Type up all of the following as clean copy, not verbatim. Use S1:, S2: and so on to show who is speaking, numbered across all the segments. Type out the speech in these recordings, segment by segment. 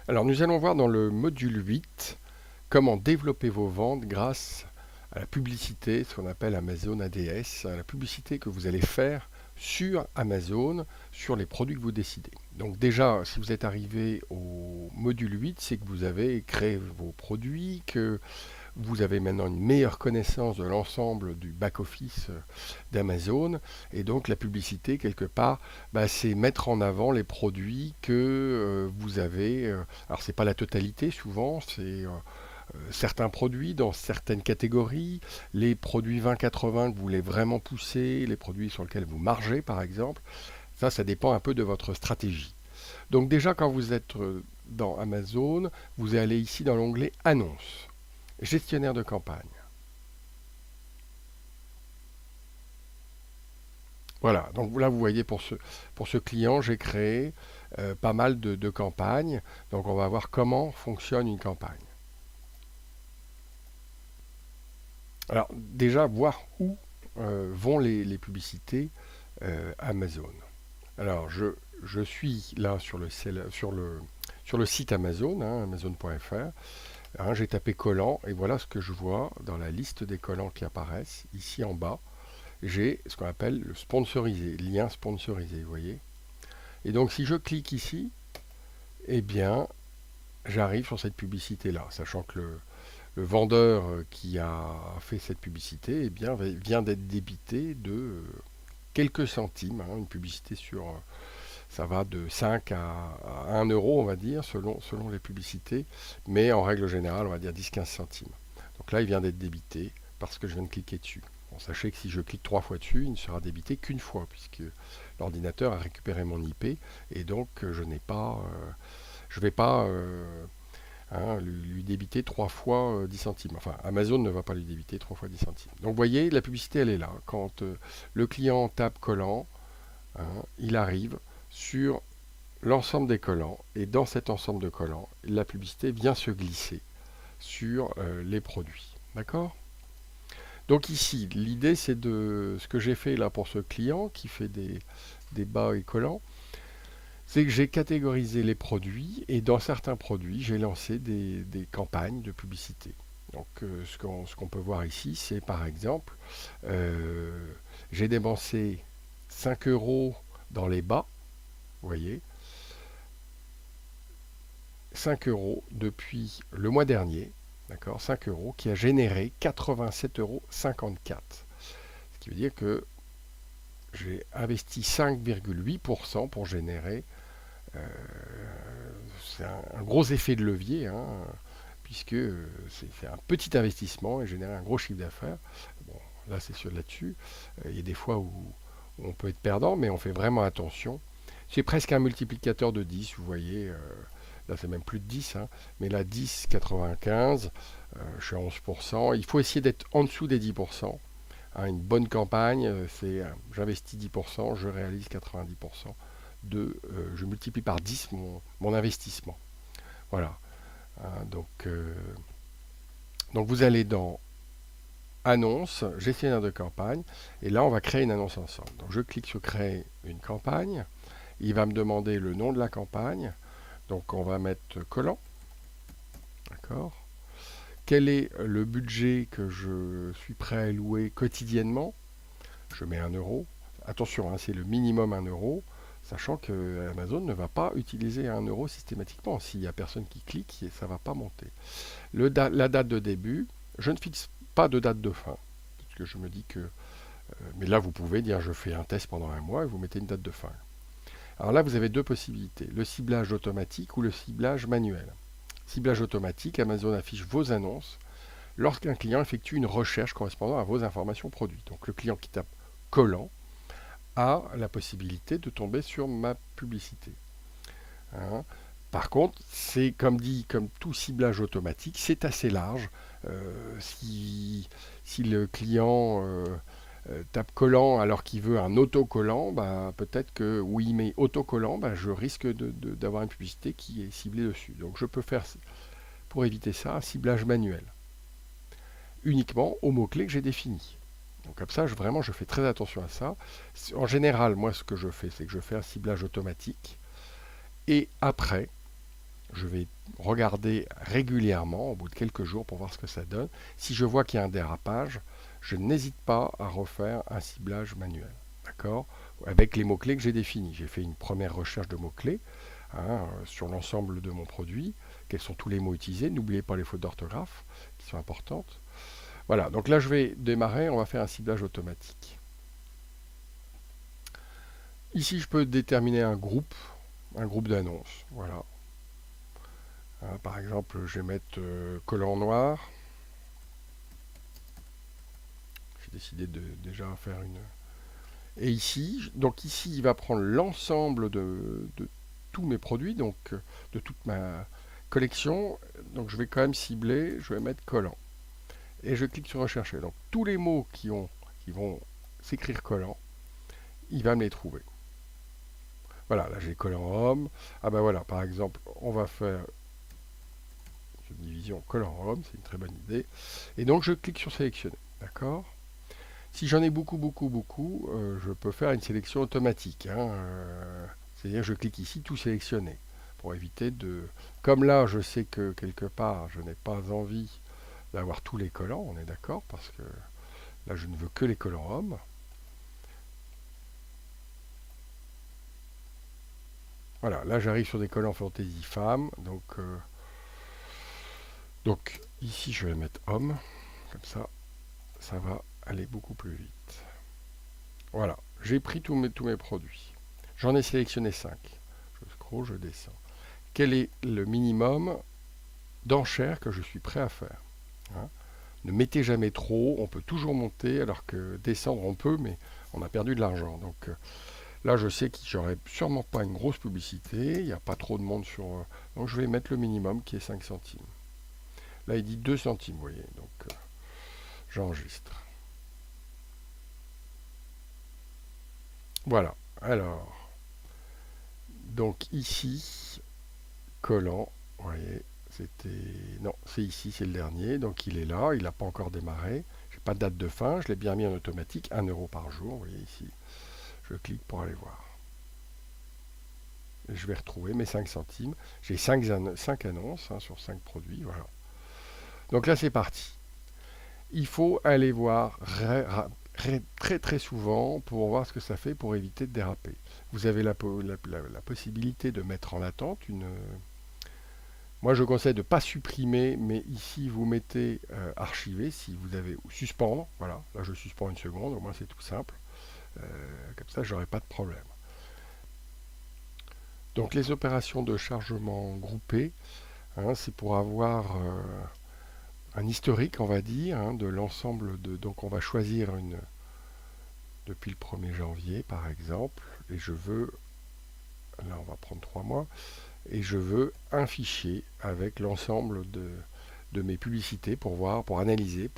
S1: Alors nous allons voir dans le module 8 comment développer vos ventes grâce à la publicité, ce qu'on appelle Amazon ADS, à la publicité que vous allez faire sur Amazon, sur les produits que vous décidez. Donc déjà, si vous êtes arrivé au module 8, c'est que vous avez créé vos produits, que vous avez maintenant une meilleure connaissance de l'ensemble du back-office d'Amazon. Et donc la publicité, quelque part, c'est mettre en avant les produits que vous avez. Alors c'est pas la totalité souvent, c'est certains produits dans certaines catégories, les produits 20-80 que vous voulez vraiment pousser, les produits sur lesquels vous margez par exemple. Ça dépend un peu de votre stratégie. Donc déjà quand vous êtes dans Amazon, vous allez ici dans l'onglet Annonces. Gestionnaire de campagne. Voilà, donc là vous voyez pour ce client, j'ai créé pas mal de campagnes. Donc on va voir comment fonctionne une campagne. Alors déjà voir où vont les publicités Amazon. Alors je suis là sur le site Amazon, hein, amazon.fr. Hein, j'ai tapé collant et voilà ce que je vois dans la liste des collants qui apparaissent ici en bas. J'ai ce qu'on appelle le sponsorisé, lien sponsorisé, vous voyez. Et donc si je clique ici, eh bien, j'arrive sur cette publicité-là, sachant que le vendeur qui a fait cette publicité eh bien, vient d'être débité de quelques centimes, hein, une publicité sur, ça va de 5 à 1 euro, on va dire, selon les publicités, mais en règle générale, on va dire 10-15 centimes. Donc là, il vient d'être débité parce que je viens de cliquer dessus. Bon, sachez que si je clique 3 fois dessus, il ne sera débité qu'une fois, puisque l'ordinateur a récupéré mon IP, et donc je n'ai pas, je ne vais pas hein, lui débiter 3 fois 10 centimes. Enfin, Amazon ne va pas lui débiter 3 fois 10 centimes. Donc vous voyez, la publicité, elle est là. Quand le client tape collant, hein, il arrive sur l'ensemble des collants, et dans cet ensemble de collants, la publicité vient se glisser sur les produits. D'accord? Donc ici, l'idée c'est de ce que j'ai fait là pour ce client qui fait des bas et collants, c'est que j'ai catégorisé les produits et dans certains produits, j'ai lancé des campagnes de publicité. Donc ce qu'on peut voir ici, c'est par exemple, euh, j'ai dépensé 5 euros dans les bas, vous voyez, 5 euros depuis le mois dernier, d'accord, 5 euros qui a généré 87,54 euros. Ce qui veut dire que j'ai investi 5,8% pour générer. euh, c'est un gros effet de levier, hein, puisque c'est un petit investissement et générer un gros chiffre d'affaires. Bon, là c'est sûr là-dessus. Il y a des fois où on peut être perdant, mais on fait vraiment attention. C'est presque un multiplicateur de 10, vous voyez. Là c'est même plus de 10, hein, mais là 10, 95, je suis à 11%. Il faut essayer d'être en dessous des 10%. Hein, une bonne campagne, c'est j'investis 10%, je réalise 90% je multiplie par 10 mon investissement. Voilà. Hein, donc vous allez dans Annonce, gestionnaire de campagne, et là on va créer une annonce ensemble. Donc je clique sur créer une campagne, il va me demander le nom de la campagne, donc on va mettre collant, d'accord. Quel est le budget que je suis prêt à louer quotidiennement? Je mets 1 euro. Attention, hein, c'est le minimum 1 euro, sachant que Amazon ne va pas utiliser 1 euro systématiquement. S'il n'y a personne qui clique, ça ne va pas monter. La date de début, je ne fixe pas de date de fin, parce que je me dis que... mais là, vous pouvez dire je fais un test pendant un mois et vous mettez une date de fin. Alors là, vous avez deux possibilités, le ciblage automatique ou le ciblage manuel. Ciblage automatique, Amazon affiche vos annonces lorsqu'un client effectue une recherche correspondant à vos informations produits. Donc le client qui tape collant a la possibilité de tomber sur ma publicité. Hein. Par contre, c'est comme dit, comme tout ciblage automatique, c'est assez large. Si le client tape collant alors qu'il veut un autocollant, peut-être que où il met autocollant, je risque d'avoir une publicité qui est ciblée dessus. Donc je peux faire, pour éviter ça, un ciblage manuel, uniquement aux mots-clés que j'ai définis. Donc comme ça, vraiment, je fais très attention à ça. En général, moi, ce que je fais, c'est que je fais un ciblage automatique. Et après, Je vais regarder régulièrement, au bout de quelques jours, pour voir ce que ça donne. Si je vois qu'il y a un dérapage, je n'hésite pas à refaire un ciblage manuel. D'accord? Avec les mots-clés que j'ai définis. J'ai fait une première recherche de mots-clés sur l'ensemble de mon produit. Quels sont tous les mots utilisés? N'oubliez pas les fautes d'orthographe qui sont importantes. Voilà, donc là je vais démarrer, on va faire un ciblage automatique. Ici je peux déterminer un groupe d'annonces. Voilà. Par exemple, je vais mettre collant noir. J'ai décidé de déjà faire une. Et ici, donc ici, il va prendre l'ensemble de tous mes produits, donc de toute ma collection. Donc je vais quand même cibler, je vais mettre collant. Et je clique sur rechercher. Donc tous les mots qui vont s'écrire collant, il va me les trouver. Voilà, là j'ai collant homme. Ah ben voilà, par exemple, on va faire une division collant homme, c'est une très bonne idée. Et donc je clique sur sélectionner. D'accord? Si j'en ai beaucoup, je peux faire une sélection automatique. C'est-à-dire je clique ici, tout sélectionner. Pour éviter de... Comme là, je sais que quelque part, je n'ai pas envie d'avoir tous les collants, on est d'accord, parce que là, je ne veux que les collants hommes. Voilà, là, j'arrive sur des collants fantasy femmes. Donc ici, je vais mettre homme. Comme ça va aller beaucoup plus vite. Voilà, j'ai pris tous mes produits. J'en ai sélectionné 5. Je scroll, je descends. Quel est le minimum d'enchères que je suis prêt à faire? Ne mettez jamais trop, on peut toujours monter, alors que descendre on peut, mais on a perdu de l'argent. Donc là, je sais que j'aurai sûrement pas une grosse publicité, il n'y a pas trop de monde sur... donc je vais mettre le minimum qui est 5 centimes. Là, il dit 2 centimes, vous voyez, donc j'enregistre. Voilà, alors, donc ici, collant, vous voyez, c'était... Non, c'est ici, c'est le dernier, donc il est là, il n'a pas encore démarré. J'ai pas de date de fin, je l'ai bien mis en automatique, 1 euro par jour, vous voyez ici. Je clique pour aller voir. Et je vais retrouver mes 5 centimes. J'ai 5 annonces sur 5 produits, voilà. Donc là, c'est parti. Il faut aller voir très souvent pour voir ce que ça fait pour éviter de déraper. Vous avez la possibilité de mettre en attente une... Moi, je conseille de ne pas supprimer, mais ici, vous mettez archiver si vous avez... ou suspendre, voilà. Là, je suspends une seconde, au moins c'est tout simple. Comme ça, j'aurai pas de problème. Donc, les opérations de chargement groupé, c'est pour avoir un historique, on va dire, de l'ensemble de... Donc, on va choisir une... Depuis le 1er janvier, par exemple, et je veux... Là, on va prendre 3 mois. Et je veux un fichier avec l'ensemble de mes publicités pour voir, pour analyser,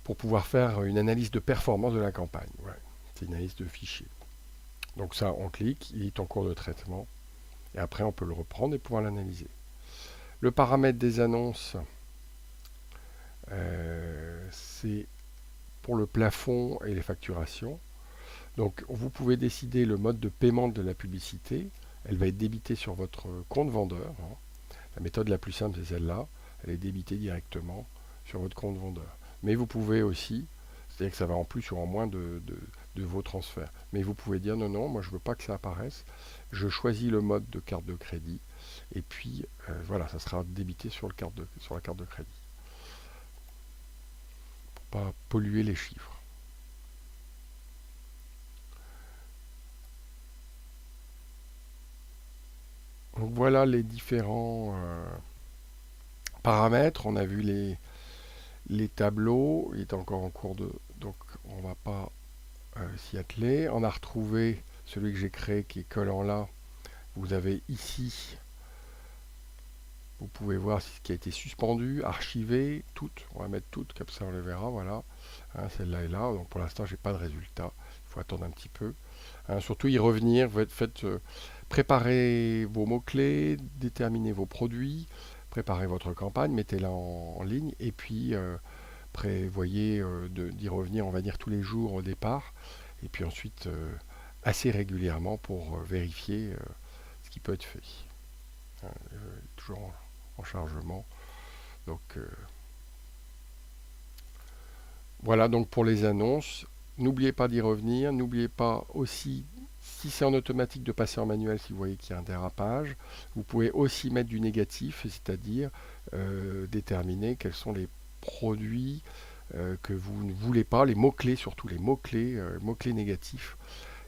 S1: pour pouvoir faire une analyse de performance de la campagne. Ouais, c'est une analyse de fichier. Donc ça, on clique, il est en cours de traitement, et après on peut le reprendre et pouvoir l'analyser. Le paramètre des annonces, c'est pour le plafond et les facturations. Donc vous pouvez décider le mode de paiement de la publicité. Elle va être débitée sur votre compte vendeur. La méthode la plus simple, c'est celle-là. Elle est débitée directement sur votre compte vendeur. Mais vous pouvez aussi, c'est-à-dire que ça va en plus ou en moins de vos transferts. Mais vous pouvez dire non, moi je ne veux pas que ça apparaisse. Je choisis le mode de carte de crédit. Et puis voilà, ça sera débité sur la carte de crédit. Pour ne pas polluer les chiffres. Donc voilà les différents paramètres. On a vu les tableaux. Il est encore en cours de... Donc on ne va pas s'y atteler. On a retrouvé celui que j'ai créé qui est collant là. Vous avez ici, vous pouvez voir ce qui a été suspendu, archivé, toutes. On va mettre toutes, comme ça on les verra. Voilà. Celle-là est là. Donc pour l'instant, j'ai pas de résultat. Il faut attendre un petit peu. Surtout y revenir. Faites préparez vos mots-clés, déterminez vos produits, préparez votre campagne, mettez-la en ligne et puis prévoyez d'y revenir, on va dire, tous les jours au départ et puis ensuite assez régulièrement pour vérifier ce qui peut être fait. hein, toujours en chargement. Donc voilà donc pour les annonces. N'oubliez pas d'y revenir. N'oubliez pas aussi, si c'est en automatique, de passer en manuel si vous voyez qu'il y a un dérapage. Vous pouvez aussi mettre du négatif, c'est-à-dire déterminer quels sont les produits que vous ne voulez pas, les mots-clés, surtout les mots-clés négatifs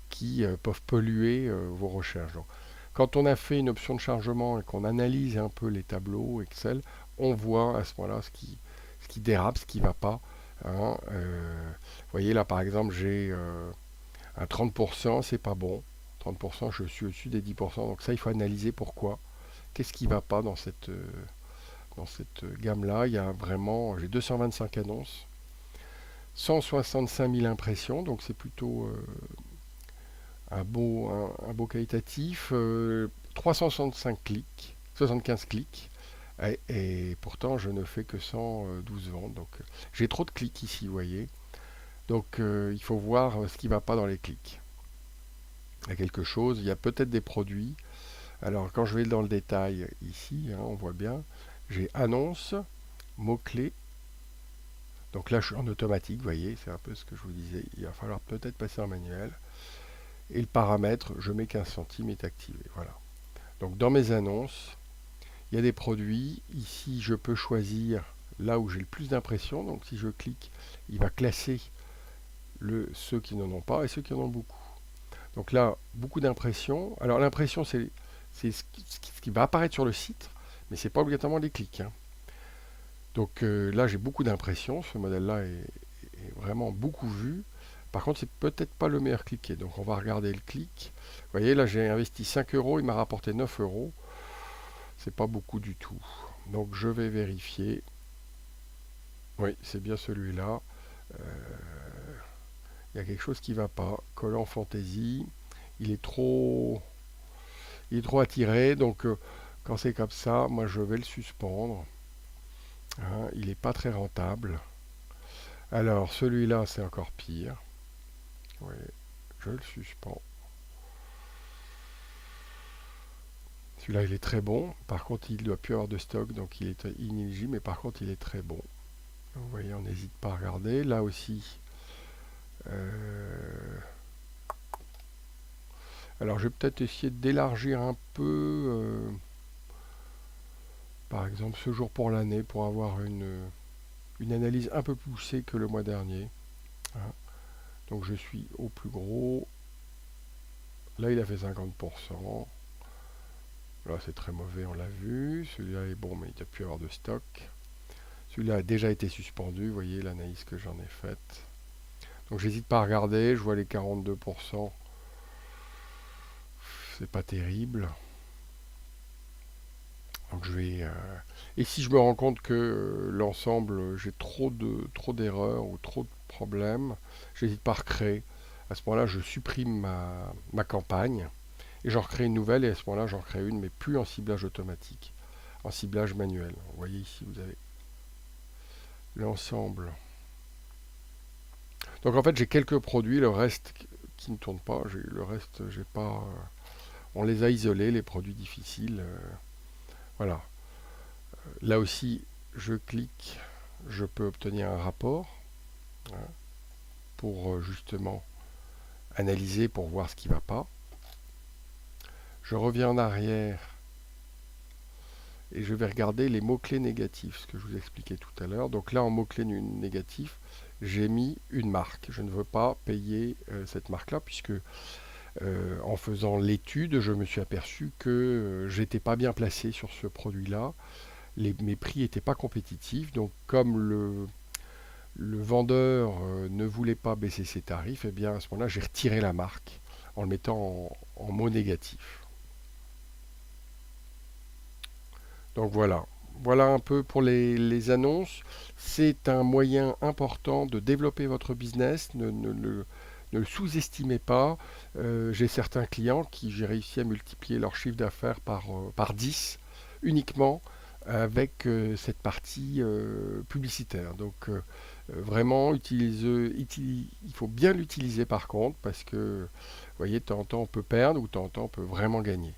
S1: qui peuvent polluer vos recherches. Donc, quand on a fait une option de chargement et qu'on analyse un peu les tableaux Excel, on voit à ce moment-là ce qui dérape, ce qui ne va pas, hein. Vous voyez là par exemple j'ai un 30%, c'est pas bon. 30%, je suis au-dessus des 10%. Donc ça, il faut analyser pourquoi. Qu'est-ce qui ne va pas dans cette gamme-là? Il y a vraiment, j'ai 225 annonces, 165 000 impressions, donc c'est plutôt un beau qualitatif. 365 clics, 75 clics. Et pourtant, je ne fais que 112 ventes. Donc, j'ai trop de clics ici, vous voyez. Donc, il faut voir ce qui ne va pas dans les clics. Il y a quelque chose, il y a peut-être des produits. Alors, quand je vais dans le détail ici, hein, on voit bien, j'ai annonce, mots-clés. Donc là, je suis en automatique, vous voyez, c'est un peu ce que je vous disais. Il va falloir peut-être passer en manuel. Et le paramètre, je mets 15 centimes, est activé. Voilà. Donc dans mes annonces, il y a des produits. Ici, je peux choisir là où j'ai le plus d'impressions. Donc si je clique, il va classer ceux qui n'en ont pas et ceux qui en ont beaucoup. Donc là, beaucoup d'impressions. Alors l'impression, c'est ce qui va apparaître sur le site, mais ce n'est pas obligatoirement les clics, hein. Donc là, j'ai beaucoup d'impressions. Ce modèle-là est vraiment beaucoup vu. Par contre, c'est peut-être pas le meilleur cliqué. Donc on va regarder le clic. Vous voyez, là j'ai investi 5 euros, il m'a rapporté 9 euros. C'est pas beaucoup du tout. Donc je vais vérifier. Oui, c'est bien celui-là. Il y a quelque chose qui ne va pas. Collant Fantasy. Il est trop, il est trop attiré. Donc quand c'est comme ça, moi je vais le suspendre, hein. Il n'est pas très rentable. Alors celui-là, c'est encore pire. Oui, je le suspends. Celui-là, il est très bon. Par contre, il ne doit plus avoir de stock, donc il est inéligible. Mais par contre, il est très bon. Vous voyez, on n'hésite pas à regarder. Là aussi. Alors, je vais peut-être essayer d'élargir un peu. Par exemple, ce jour pour l'année, pour avoir une analyse un peu poussée que le mois dernier, hein. Donc, je suis au plus gros. Là, il a fait 50%. Là, c'est très mauvais, on l'a vu. Celui-là est bon, mais il ne doit plus avoir de stock. Celui-là a déjà été suspendu, vous voyez l'analyse que j'en ai faite. Donc j'hésite pas à regarder, je vois les 42%. C'est pas terrible. Donc je vais. Et si je me rends compte que l'ensemble, j'ai trop d'erreurs ou trop de problèmes, j'hésite pas à recréer. À ce moment-là, je supprime ma campagne et j'en recrée une nouvelle, et à ce moment-là, j'en recrée une, mais plus en ciblage automatique, en ciblage manuel. Vous voyez ici, vous avez l'ensemble. Donc en fait, j'ai quelques produits, le reste qui ne tourne pas. Le reste, j'ai pas. On les a isolés, les produits difficiles. Voilà. Là aussi, je clique, je peux obtenir un rapport, hein, pour justement analyser, pour voir ce qui ne va pas. Je reviens en arrière et je vais regarder les mots-clés négatifs, ce que je vous expliquais tout à l'heure. Donc là, en mots-clés négatifs, j'ai mis une marque. Je ne veux pas payer cette marque-là, puisque en faisant l'étude, je me suis aperçu que j'étais pas bien placé sur ce produit-là. Mes prix n'étaient pas compétitifs. Donc comme le vendeur ne voulait pas baisser ses tarifs, et bien à ce moment-là, j'ai retiré la marque en le mettant en mots négatifs. Donc voilà. Voilà un peu pour les annonces. C'est un moyen important de développer votre business. Ne le sous-estimez pas. J'ai certains clients qui j'ai réussi à multiplier leur chiffre d'affaires par 10 uniquement avec cette partie publicitaire. Donc vraiment, il faut bien l'utiliser par contre, parce que vous voyez, de temps en temps on peut perdre ou de temps en temps on peut vraiment gagner.